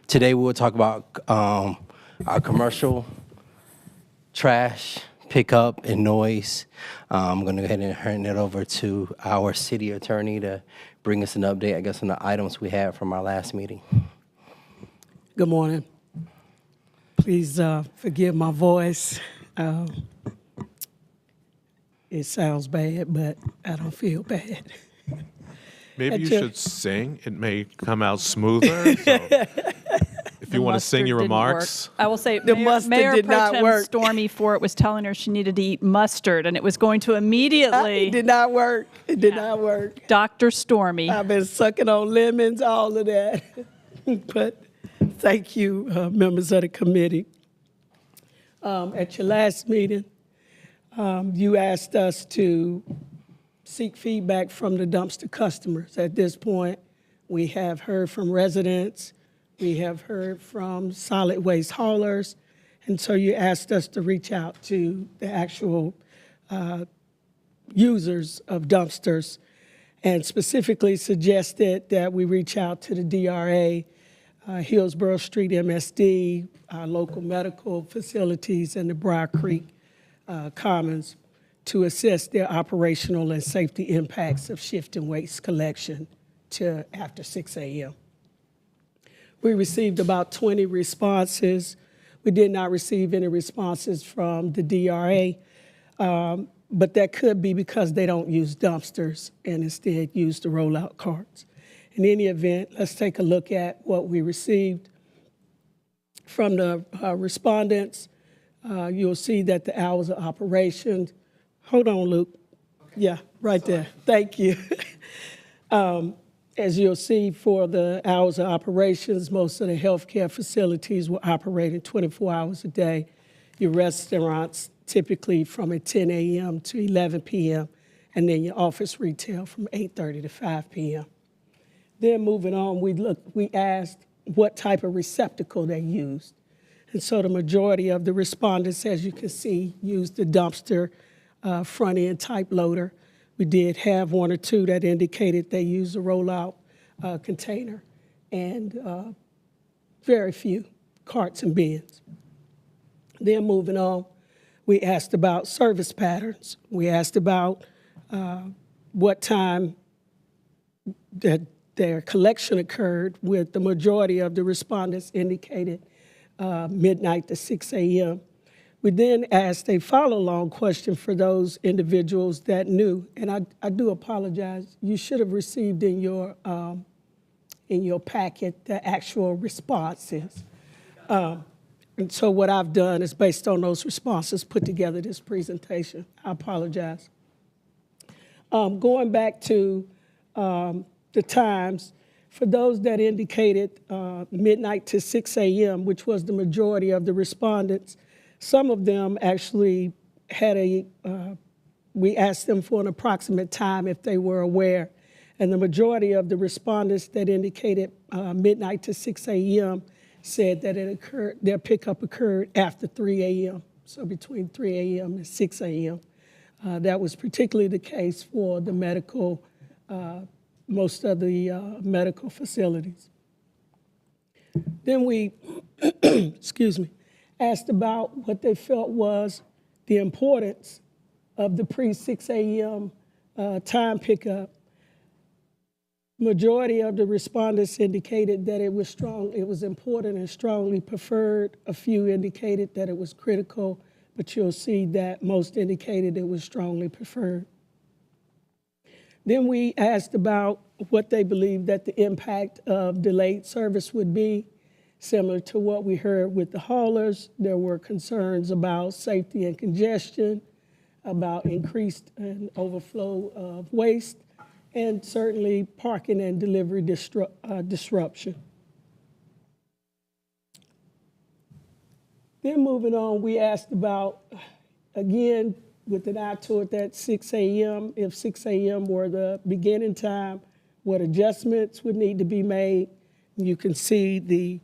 Today we will talk about our commercial trash pickup and noise. I'm going to go ahead and hand it over to our city attorney to bring us an update, I guess, on the items we had from our last meeting. Good morning. Please forgive my voice. It sounds bad, but I don't feel bad. Maybe you should sing. It may come out smoother. So if you want to sing your remarks. I will say, The mustard Mayor did Pro not Tem work. Stormy Fort was telling her she needed to eat mustard, and it was going to It immediately. did not work. It did not work. Dr. Stormy. I've been sucking on lemons, all of that. But thank you, members of the committee. At your last meeting, you asked us to seek feedback from the dumpster customers. At this point, we have heard from residents, we have heard from solid waste haulers, and so you asked us to reach out to the actual users of dumpsters and specifically suggested that we reach out to the DRA, Hillsborough Street MSD, our local medical facilities, and the Briar Creek Commons to assess their operational and safety impacts of shifting waste collection to after 6 a.m. We received about 20 responses. We did not receive any responses from the DRA, but that could be because they don't use dumpsters and instead use the rollout carts. In any event, let's take a look at what we received from the respondents. You'll see that the hours of operation, hold on, Luke. Yeah, right there. Thank you. As you'll see, for the hours of operations, most of the healthcare facilities were operating 24 hours a day. Your restaurants typically from at 10 a.m. to 11 p.m., and then your office retail from 8:30 to 5 p.m. Then moving on, we asked what type of receptacle they used. And so the majority of the respondents, as you can see, used the dumpster front end type loader. We did have one or two that indicated they used a rollout container, and very few carts and bins. Then moving on, we asked about service patterns. We asked about what time that their collection occurred, with the majority of the respondents indicated midnight to 6 a.m. We then asked a follow-along question for those individuals that knew, and I do apologize. You should have received in your packet the actual responses. And so what I've done is, based on those responses, put together this presentation. I apologize. Going back to the times, for those that indicated midnight to 6 a.m., which was the majority of the respondents, some of them actually had we asked them for an approximate time if they were aware. And the majority of the respondents that indicated midnight to 6 a.m. said that their pickup occurred after 3 a.m., so between 3 a.m. and 6 a.m. That was particularly the case for the medical, most of the medical facilities. Then we, excuse me, asked about what they felt was the importance of the pre-6 a.m. Time pickup. Majority of the respondents indicated that it was important and strongly preferred. A few indicated that it was critical, but you'll see that most indicated it was strongly preferred. Then we asked about what they believed that the impact of delayed service would be. Similar to what we heard with the haulers, there were concerns about safety and congestion, about increased and overflow of waste, and certainly parking and delivery disruption. Then moving on, we asked about, again, with an eye toward that 6 a.m., if 6 a.m. were the beginning time, what adjustments would need to be made. You can see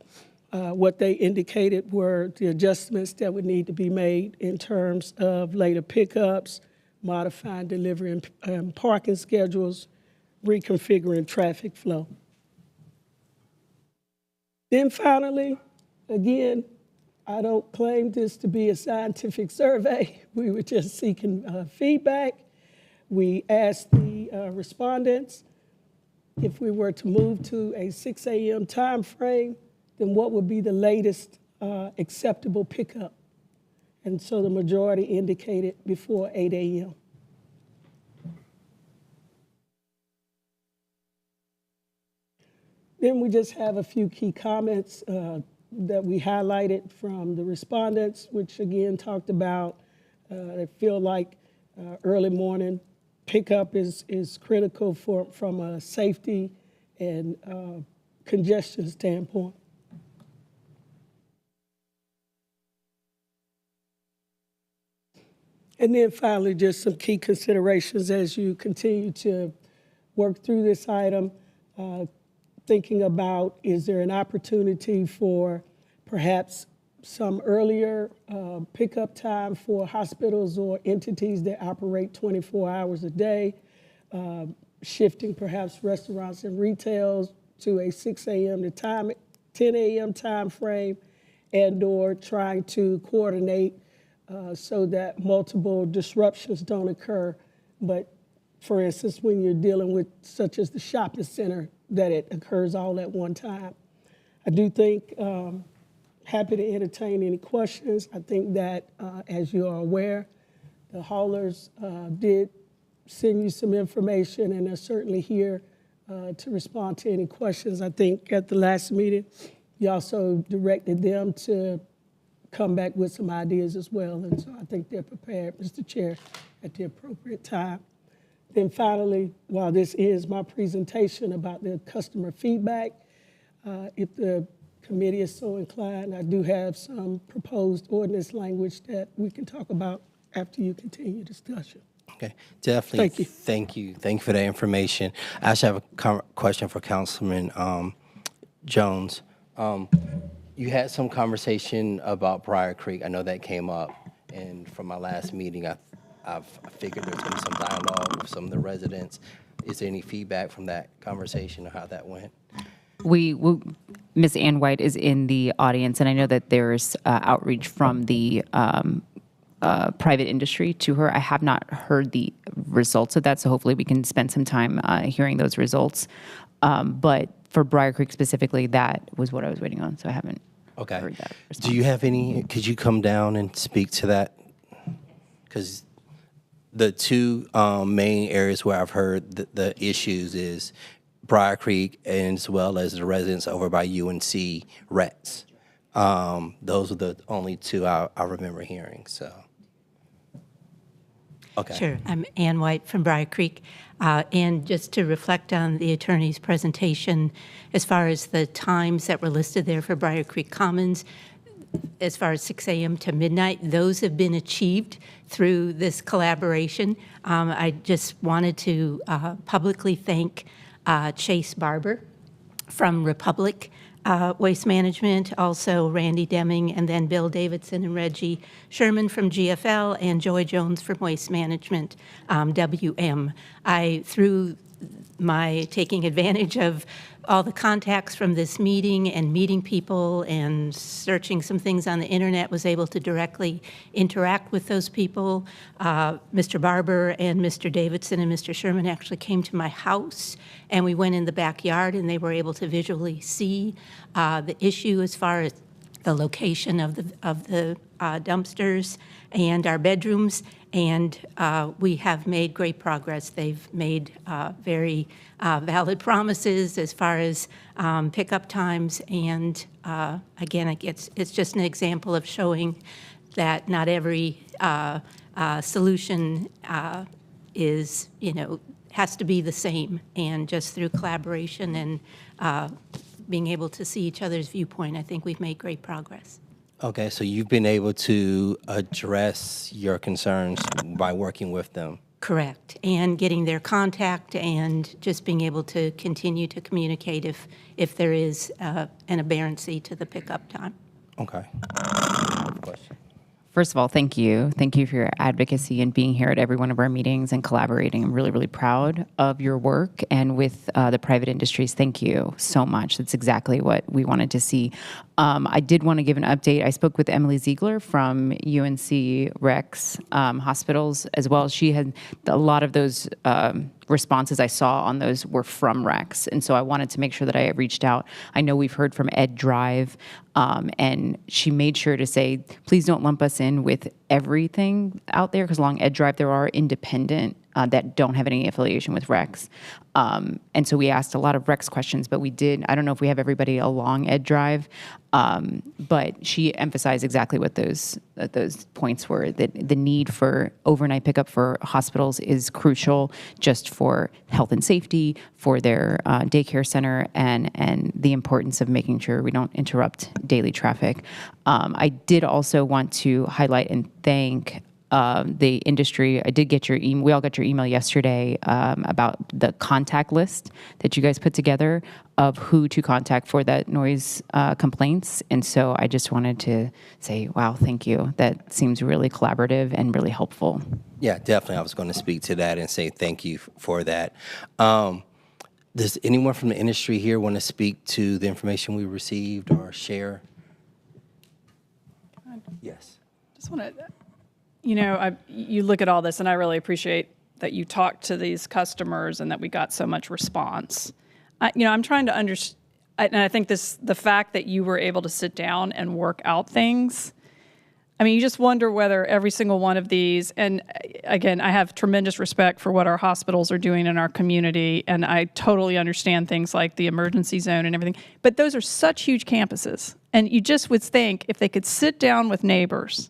what they indicated were the adjustments that would need to be made in terms of later pickups, modifying delivery and parking schedules, reconfiguring traffic flow. Then finally, again, I don't claim this to be a scientific survey. We were just seeking feedback. We asked the respondents if we were to move to a 6 a.m. time frame, then what would be the latest acceptable pickup? And so the majority indicated before 8 a.m. Then we just have a few key comments that we highlighted from the respondents, which again talked about they feel like early morning pickup is critical from a safety and congestion standpoint. And then finally, just some key considerations as you continue to work through this item, thinking about, is there an opportunity for perhaps some earlier pickup time for hospitals or entities that operate 24 hours a day, shifting perhaps restaurants and retails to a 6 a.m. to 10 a.m. time frame, and or trying to coordinate so that multiple disruptions don't occur. But for instance, when you're dealing with such as the shopping center, that it occurs all at one time. I do think, happy to entertain any questions. I think that, as you are aware, the haulers did send you some information, and they're certainly here to respond to any questions. I think at the last meeting, you also directed them to come back with some ideas as well, and so I think they're prepared, Mr. Chair, at the appropriate time. Then finally, while this is my presentation about the customer feedback, if the committee is so inclined, I do have some proposed ordinance language that we can talk about after you continue discussion. Okay, definitely. Thank you. Thank you. Thank you for that information. I actually have a question for Councilman Jones. You had some conversation about Briar Creek. I know that came up, and from my last meeting, I've figured there's been some dialogue with some of the residents. Is there any feedback from that conversation or how that went? Ms. Ann White is in the audience, and I know that there's outreach from the private industry to her. I have not heard the results of that, so hopefully we can spend some time hearing those results. But for Briar Creek specifically, that was what I was waiting on, so I haven't heard that response. Do you have any, could you come down and speak to that? Because the two main areas where I've heard the issues is Briar Creek, and as well as the residents over by UNC Rets. Those are the only two I remember hearing, so. Okay. Sure. I'm Ann White from Briar Creek. And just to reflect on the attorney's presentation, as far as the times that were listed there for Briar Creek Commons, as far as 6 a.m. to midnight, those have been achieved through this collaboration. I just wanted to publicly thank Chase Barber from Republic Waste Management, also Randy Deming, and then Bill Davidson and Reggie Sherman from GFL, and Joy Jones from Waste Management, WM. Through my taking advantage of all the contacts from this meeting and meeting people and searching some things on the internet, was able to directly interact with those people. Mr. Barber and Mr. Davidson and Mr. Sherman actually came to my house, and we went in the backyard, and they were able to visually see the issue as far as the location of the dumpsters and our bedrooms, and we have made great progress. They've made very valid promises as far as pickup times, and again, it's just an example of showing that not every solution is, has to be the same, and just through collaboration and being able to see each other's viewpoint, I think we've made great progress. Okay, so you've been able to address your concerns by working with them. Correct, and getting their contact and just being able to continue to communicate if there is an aberrancy to the pickup time. Okay. Question. First of all, thank you. Thank you for your advocacy and being here at every one of our meetings and collaborating. I'm really, really proud of your work. And with the private industries, thank you so much. That's exactly what we wanted to see. I did want to give an update. I spoke with Emily Ziegler from UNC Rex Hospitals as well. She had a lot of those responses I saw on those were from Rex. And so I wanted to make sure that I reached out. I know we've heard from Ed Drive, and she made sure to say, please don't lump us in with everything out there, because along Ed Drive, there are independent that don't have any affiliation with Rex. And so we asked a lot of Rex questions, but we did, I don't know if we have everybody along Ed Drive, but she emphasized exactly what those points were, that the need for overnight pickup for hospitals is crucial just for health and safety, for their daycare center, and the importance of making sure we don't interrupt daily traffic. I did also want to highlight and thank the industry. I did get your email. We all got your email yesterday about the contact list that you guys put together of who to contact for that noise complaints. And so I just wanted to say, wow, thank you. That seems really collaborative and really helpful. Yeah, definitely. I was going to speak to that and say thank you for that. Does anyone from the industry here want to speak to the information we received or share? Yes. Just want to, you look at all this, and I really appreciate that you talked to these customers and that we got so much response. I'm trying to understand, and I think the fact that you were able to sit down and work out things, you just wonder whether every single one of these, and again, I have tremendous respect for what our hospitals are doing in our community, and I totally understand things like the emergency zone and everything, but those are such huge campuses, and you just would think if they could sit down with neighbors,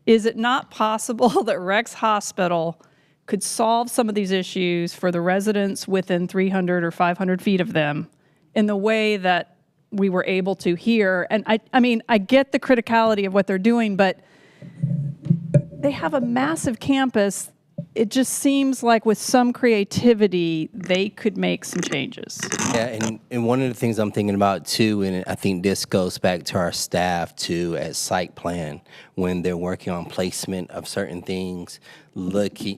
is it not possible that Rex Hospital could solve some of these issues for the residents within 300 or 500 feet of them in the way that we were able to here? And I get the criticality of what they're doing, but they have a massive campus. It just seems like with some creativity, they could make some changes. Yeah, and one of the things I'm thinking about too, and I think this goes back to our staff too at site plan, when they're working on placement of certain things,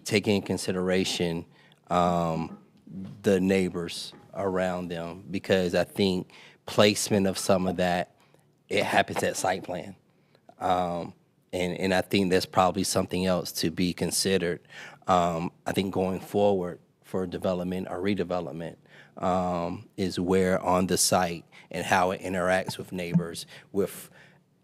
taking in consideration the neighbors around them, because I think placement of some of that, it happens at site plan. And I think there's probably something else to be considered. I think going forward for development or redevelopment is where on the site and how it interacts with neighbors, with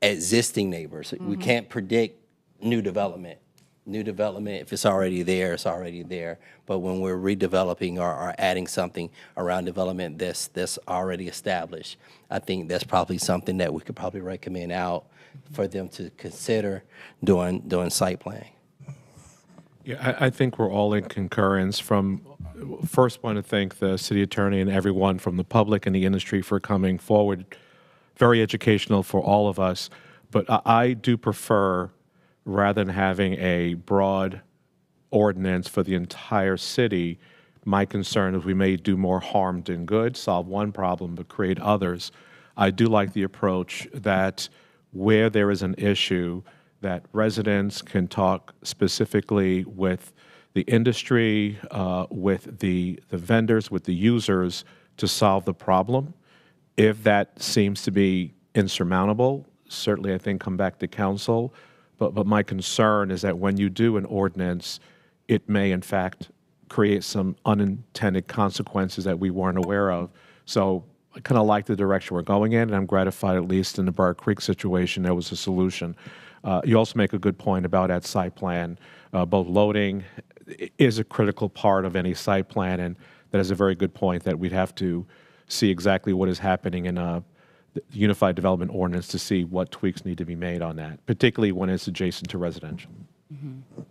existing neighbors. Mm-hmm. We can't predict new development. New development, if it's already there, it's already there. But when we're redeveloping or adding something around development that's already established, I think that's probably something that we could probably recommend out for them to consider doing site planning. Yeah, I think we're all in concurrence. First, want to thank the city attorney and everyone from the public and the industry for coming forward. Very educational for all of us. But I do prefer, rather than having a broad ordinance for the entire city, my concern is we may do more harm than good, solve one problem, but create others. I do like the approach that where there is an issue, that residents can talk specifically with the industry, with the vendors, with the users to solve the problem. If that seems to be insurmountable, certainly I think come back to council. But my concern is that when you do an ordinance, it may in fact create some unintended consequences that we weren't aware of. So I kind of like the direction we're going in, and I'm gratified at least in the Briar Creek situation there was a solution. You also make a good point about that site plan. Both loading is a critical part of any site plan, and that is a very good point that we'd have to see exactly what is happening in the Unified Development Ordinance to see what tweaks need to be made on that, particularly when it's adjacent to residential. Mm-hmm.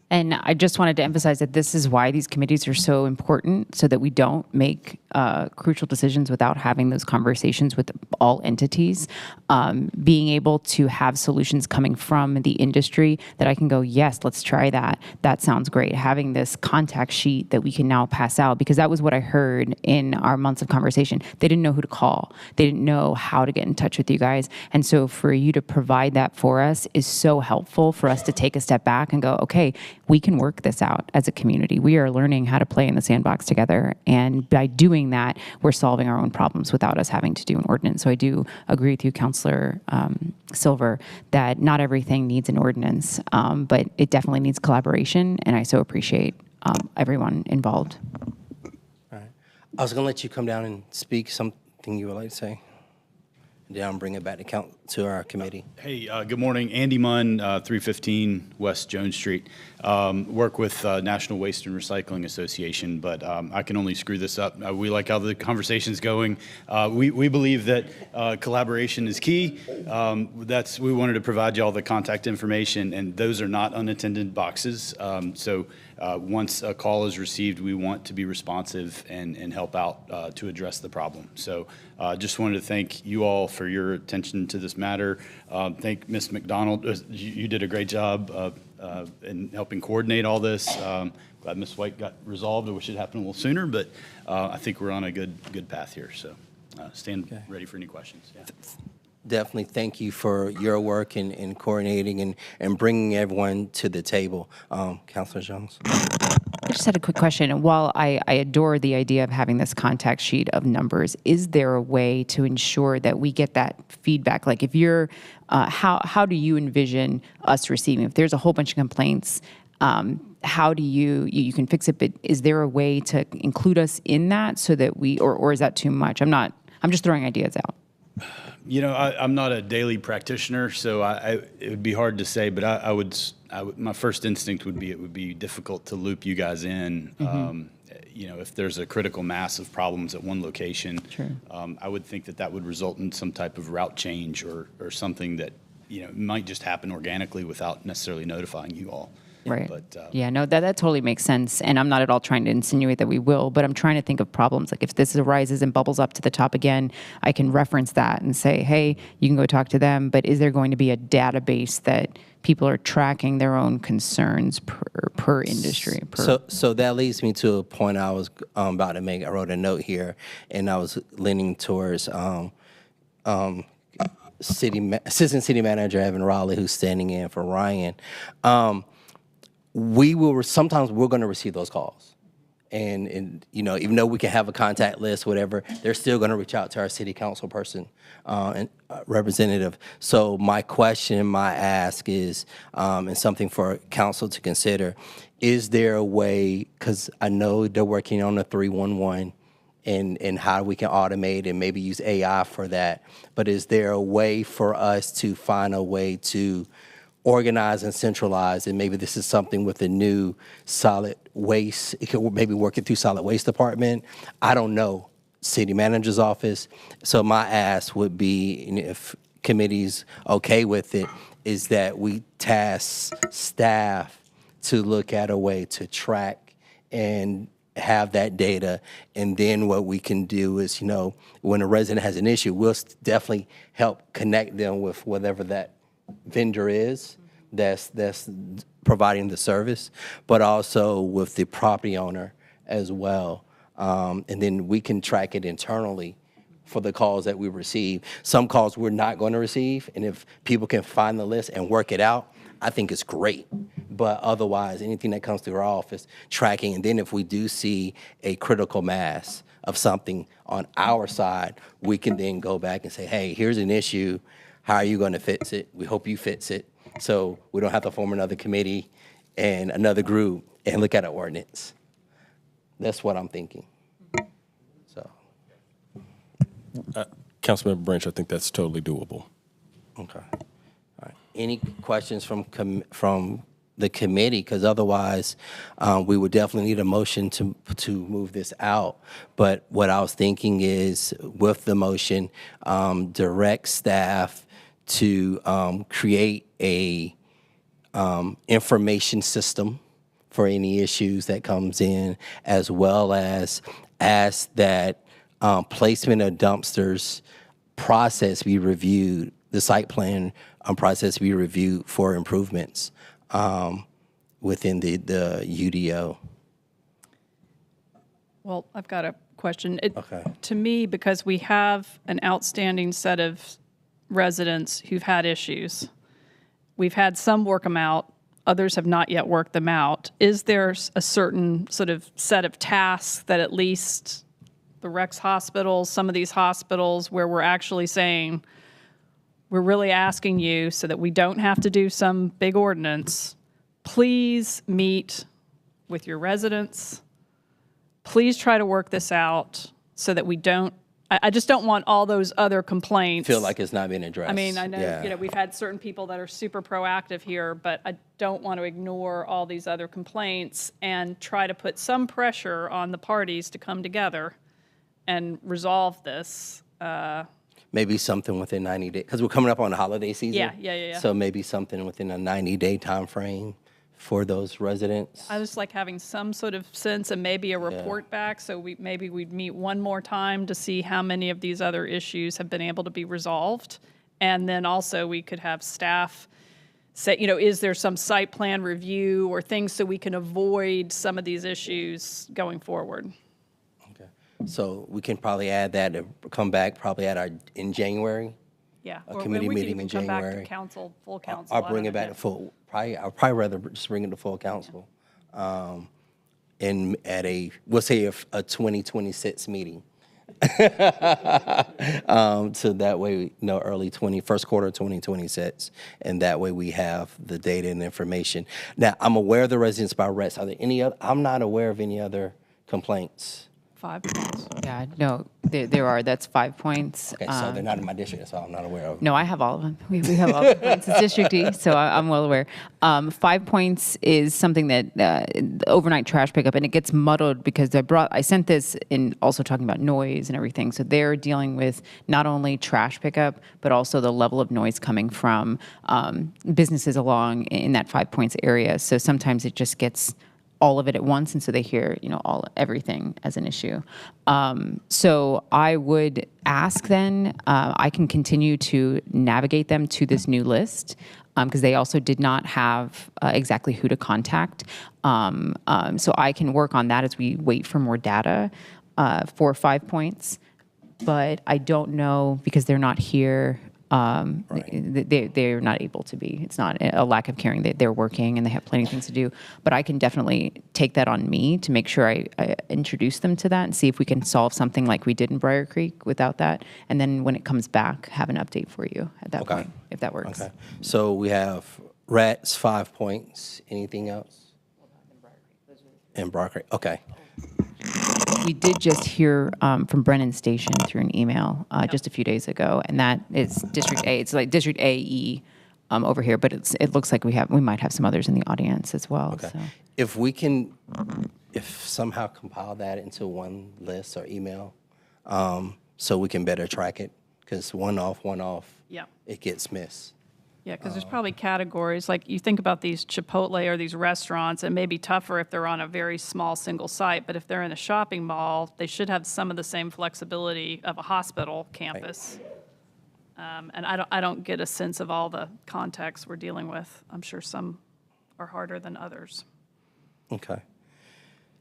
And I just wanted to emphasize that this is why these committees are so important, so that we don't make crucial decisions without having those conversations with all entities. Being able to have solutions coming from the industry that I can go, yes, let's try that. That sounds great. Having this contact sheet that we can now pass out, because that was what I heard in our months of conversation. They didn't know who to call. They didn't know how to get in touch with you guys. And so for you to provide that for us is so helpful for us to take a step back and go, okay, we can work this out as a community. We are learning how to play in the sandbox together. And by doing that, we're solving our own problems without us having to do an ordinance. So I do agree with you, Councilor Silver, that not everything needs an ordinance, but it definitely needs collaboration. And I so appreciate everyone involved. All right. I was going to let you come down and speak something you would like to say. And then I'll bring it back to our committee. Hey, good morning. Andy Munn, 315 West Jones Street. Work with National Waste and Recycling Association, but I can only screw this up. We like how the conversation's going. We believe that collaboration is key. We wanted to provide you all the contact information, and those are not unattended boxes. So once a call is received, we want to be responsive and help out to address the problem. So just wanted to thank you all for your attention to this matter. Thank Ms. McDonald. You did a great job in helping coordinate all this. Glad Ms. White got resolved. I wish it happened a little sooner, but I think we're on a good path here. So stand ready for any questions. Yeah. Definitely thank you for your work in coordinating and bringing everyone to the table. Councilor Jones. I just had a quick question. And while I adore the idea of having this contact sheet of numbers, is there a way to ensure that we get that feedback? Like if you're, how do you envision us receiving? If there's a whole bunch of complaints, how do you can fix it, but is there a way to include us in that so that or is that too much? I'm just throwing ideas out. You know, I'm not a daily practitioner, so it would be hard to say, but I would my first instinct would be it would be difficult to loop you guys in. Mm-hmm. You know, if there's a critical mass of problems at one location, sure. I would think that would result in some type of route change or something that, you know, might just happen organically without necessarily notifying you all. Right. But, yeah, no, that totally makes sense. And I'm not at all trying to insinuate that we will, but I'm trying to think of problems. Like if this arises and bubbles up to the top again, I can reference that and say, hey, you can go talk to them. But is there going to be a database that people are tracking their own concerns per industry? So that leads me to a point I was about to make. I wrote a note here, and I was leaning towards Assistant City Manager Evan Raleigh, who's standing in for Ryan. Sometimes we're going to receive those calls, and you know, even though we can have a contact list, whatever, they're still going to reach out to our city council person and representative. So my question, my ask is, and something for council to consider: is there a way? Because I know they're working on a 311. And how we can automate and maybe use AI for that. But is there a way for us to find a way to organize and centralize? And maybe this is something with the new solid waste. It could maybe work it through solid waste department. I don't know. City manager's office. So my ask would be, and if committee's okay with it, is that we task staff to look at a way to track and have that data, and then what we can do is, you know, when a resident has an issue, we'll definitely help connect them with whatever that vendor is that's providing the service, but also with the property owner as well. And then we can track it internally for the calls that we receive. Some calls we're not going to receive, and if people can find the list and work it out, I think it's great. But otherwise, anything that comes through our office, tracking, and then if we do see a critical mass of something on our side, we can then go back and say, hey, here's an issue. How are you going to fix it? We hope you fix it. So we don't have to form another committee and another group and look at an ordinance. That's what I'm thinking. So, Councilmember Branch, I think that's totally doable. okay. All right. Any questions from the committee? Because otherwise, we would definitely need a motion to move this out. But what I was thinking is, with the motion, direct staff to create a information system for any issues that comes in, as well as ask that placement of dumpsters process be reviewed, the site plan process be reviewed for improvements within the UDO. Well, I've got a question. Okay. To me, because we have an outstanding set of residents who've had issues, we've had some work them out, others have not yet worked them out. Is there a certain sort of set of tasks that at least the Rex hospitals, some of these hospitals, where we're actually saying, we're really asking you so that we don't have to do some big ordinance, please meet with your residents. Please try to work this out so that we don't, I just don't want all those other complaints. Feel like it's not being addressed. I mean, I know, Yeah. we've had certain people that are super proactive here, but I don't want to ignore all these other complaints and try to put some pressure on the parties to come together and resolve this. Maybe something within 90 days, because we're coming up on the holiday season. Yeah. So maybe something within a 90-day time frame for those residents. I just like having some sort of sense and maybe a report back, so maybe we'd meet one more time to see how many of these other issues have been able to be resolved. And then also we could have staff say, is there some site plan review or things so we can avoid some of these issues going forward? Okay. So we can probably add that to come back probably in January. Yeah. A Or committee we could meeting in even come back January. to council, full council. I'll I bring don't it back know. to full. I'll probably rather just bring it to full council. And we'll say a 2026 meeting. So that way, first quarter of 2026, and that way we have the data and information. Now, I'm aware of the residents by arrest. Are there any other? I'm not aware of any other complaints. 5 points. Yeah, no, there are. That's 5 points. Okay, so they're not in my district, so I'm not aware of. No, I have all of them. We have all the points. It's District D, so I'm well aware. 5 points is something that overnight trash pickup, and it gets muddled because I sent this in also talking about noise and everything. So they're dealing with not only trash pickup, but also the level of noise coming from businesses along in that 5 points area. So sometimes it just gets all of it at once, and so they hear, everything as an issue. So I would ask then, I can continue to navigate them to this new list, because they also did not have exactly who to contact. So I can work on that as we wait for more data for 5 points. But I don't know, because they're not here, they're not able to be. It's not a lack of caring. They're working and they have plenty of things to do. But I can definitely take that on me to make sure I introduce them to that and see if we can solve something like we did in Briar Creek without that. And then when it comes back, have an update for you at that point, if that works. Okay. So we have rats, 5 points. Anything else? In Briar Creek. Okay. We did just hear from Brennan Station through an email just a few days ago, and that is District A. It's like District AE over here, but it looks like we might have some others in the audience as well. Okay. So. If somehow compile that into one list or email, so we can better track it, because one off, Yeah. it gets missed. Yeah, because there's probably categories, like you think about these Chipotle or these restaurants, it may be tougher if they're on a very small single site, but if they're in a shopping mall, they should have some of the same flexibility of a hospital campus. And I don't get a sense of all the contexts we're dealing with. I'm sure some are harder than others. Okay.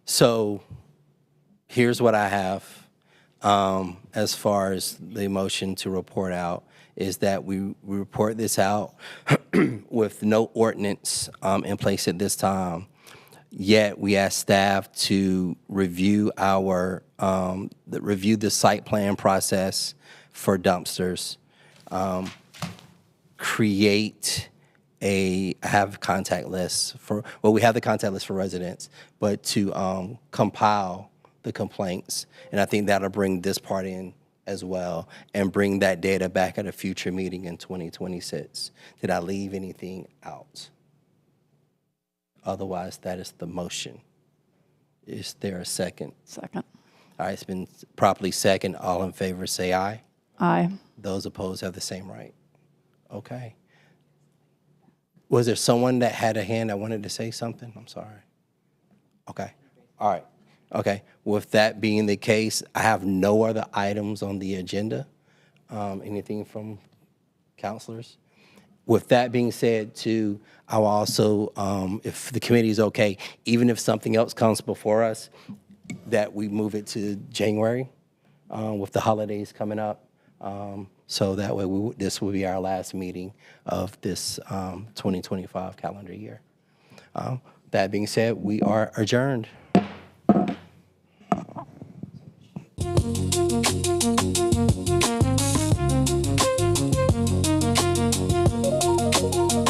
So here's what I have as far as the motion to report out, is that we report this out with no ordinance in place at this time. Yet we ask staff to review review the site plan process for dumpsters, I have contact lists we have the contact list for residents, but to compile the complaints. And I think that'll bring this part in as well, and bring that data back at a future meeting in 2026. Did I leave anything out? Otherwise, that is the motion. Is there a second? Second. All right, it's been properly second. All in favor, say aye. Aye. Those opposed have the same right. Okay. Was there someone that had a hand that wanted to say something? I'm sorry. Okay. All right. Okay, with that being the case, I have no other items on the agenda. Anything from counselors? With that being said, too, I will also, if the committee is okay, even if something else comes before us, that we move it to January with the holidays coming up. So that way, this will be our last meeting of this 2025 calendar year. That being said, we are adjourned.